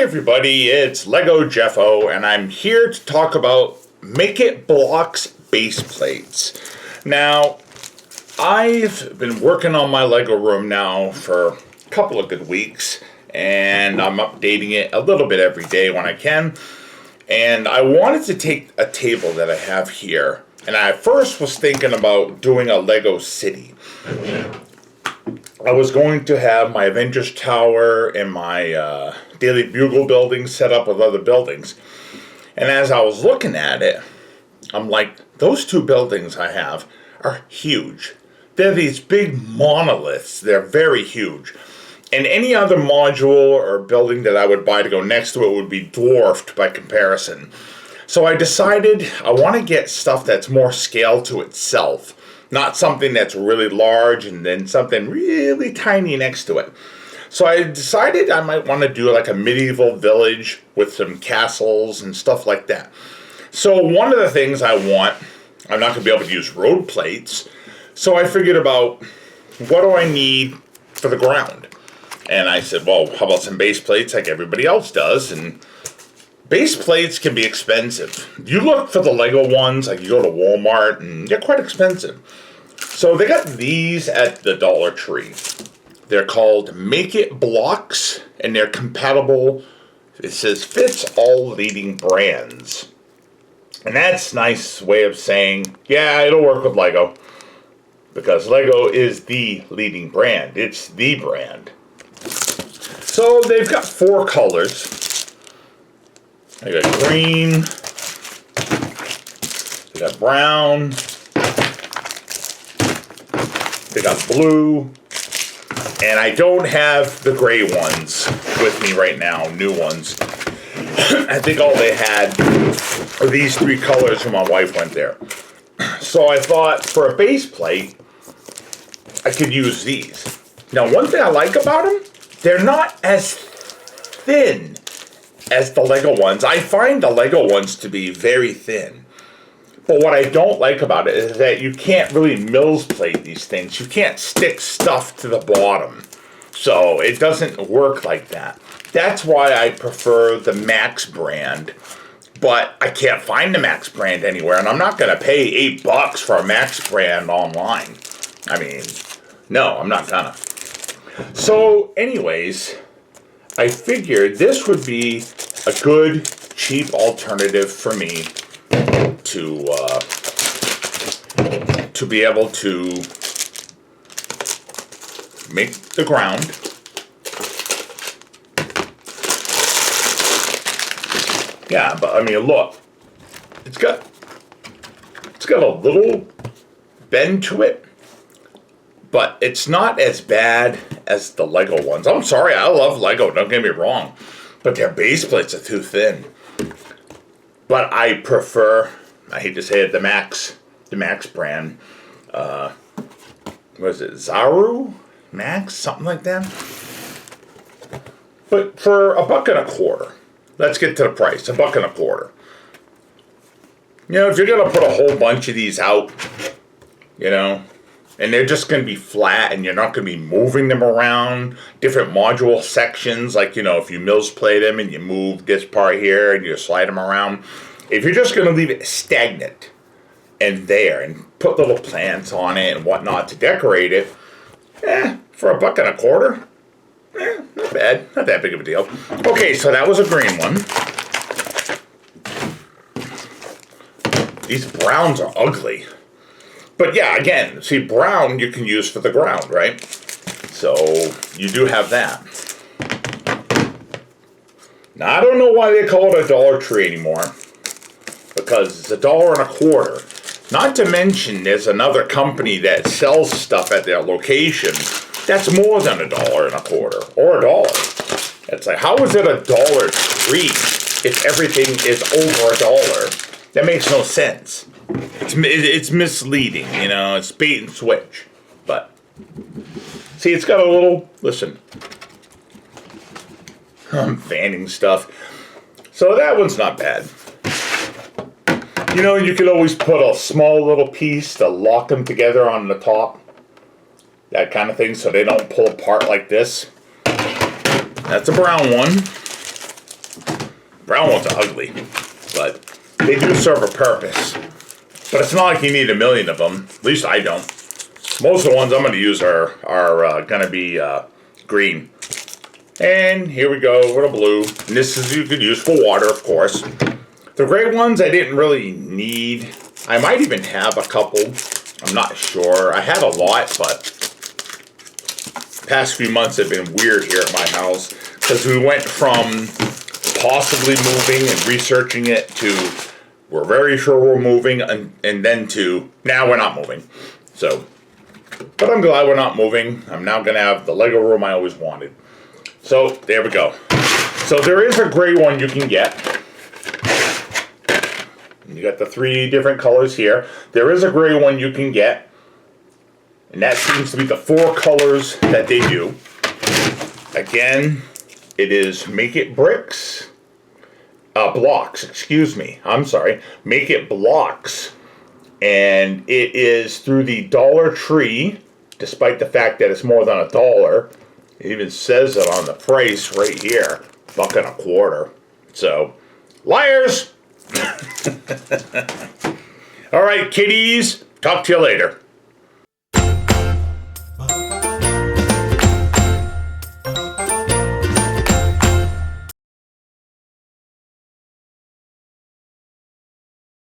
everybody, it's Lego Jeffo, and I'm here to talk about Make-It Blocks Baseplates. Now, I've been working on my Lego room now for a couple of good weeks, and I'm updating it a little bit every day when I can. And I wanted to take a table that I have here, and I first was thinking about doing a Lego city. I was going to have my Avengers Tower and my Daily Bugle building set up with other buildings. And as I was looking at it, I'm like, those two buildings I have are huge. They're these big monoliths. They're very huge. And any other module or building that I would buy to go next to it would be dwarfed by comparison. So I decided I want to get stuff that's more scale to itself. Not something that's really large and then something really tiny next to it. So I decided I might want to do like a medieval village with some castles and stuff like that. So one of the things I want, I'm not going to be able to use road plates. So I figured about what do I need for the ground? And I said, well, how about some base plates like everybody else does? And base plates can be expensive. You look for the Lego ones, like you go to Walmart, and they're quite expensive. So they got these at the Dollar Tree. They're called Make-It Blocks, and they're compatible. It says fits all leading brands. And that's a nice way of saying, yeah, it'll work with Lego. Because Lego is the leading brand. It's the brand. So they've got 4 colors. They got green, they got brown, they got blue, and I don't have the gray ones with me right now, new ones. I think all they had are these 3 colors when my wife went there. So I thought for a base plate, I could use these. Now one thing I like about them, they're not as thin as the Lego ones. I find the Lego ones to be very thin. But what I don't like about it is that you can't really Mills plate these things. You can't stick stuff to the bottom. So it doesn't work like that. That's why I prefer the Max brand. But I can't find the Max brand anywhere, and I'm not going to pay $8 for a Max brand online. I mean, no, I'm not gonna. So anyways, I figured this would be a good, cheap alternative for me to be able to make the ground. Yeah, but I mean, look, it's got a little bend to it. But it's not as bad as the Lego ones. I'm sorry, I love Lego, don't get me wrong. But their base plates are too thin. But I prefer, I hate to say it, the Max brand. What is it, Zaru? Max? Something like that? But for $1.25, let's get to the price, $1.25. You know, if you're going to put a whole bunch of these out, you know, and they're just going to be flat, and you're not going to be moving them around, different module sections, like, you know, if you Mills plate them and you move this part here and you slide them around. If you're just going to leave it stagnant and there and put little plants on it and whatnot to decorate it, for $1.25, not bad, not that big of a deal. Okay, so that was a green one. These browns are ugly. But yeah, again, see, brown you can use for the ground, right? So you do have that. Now, I don't know why they call it a Dollar Tree anymore. Because it's $1.25. Not to mention, there's another company that sells stuff at their location that's more than $1.25 or $1. It's like, how is it a Dollar Tree if everything is over $1? That makes no sense. It's misleading, you know, it's bait and switch. But, see, it's got a little, listen, I'm fanning stuff. So that one's not bad. You know, you could always put a small little piece to lock them together on the top. That kind of thing, so they don't pull apart like this. That's a brown one. Brown ones are ugly, but they do serve a purpose. But it's not like you need a million of them. At least I don't. Most of the ones I'm going to use are going to be green. And here we go with a blue. And this is you could use for water, of course. The gray ones I didn't really need. I might even have a couple. I'm not sure. I had a lot, but past few months have been weird here at my house because we went from possibly moving and researching it to we're very sure we're moving and then to now we're not moving. So, but I'm glad we're not moving. I'm now going to have the Lego room I always wanted. So there we go. So there is a gray one you can get. You got the 3 different colors here. There is a gray one you can get. And that seems to be the 4 colors that they do. Again, it is Make-It Blocks, excuse me. I'm sorry. Make-It Blocks. And it is through the Dollar Tree, despite the fact that it's more than $1. It even says it on the price right here. $1.25. So, liars! All right, kiddies. Talk to you later.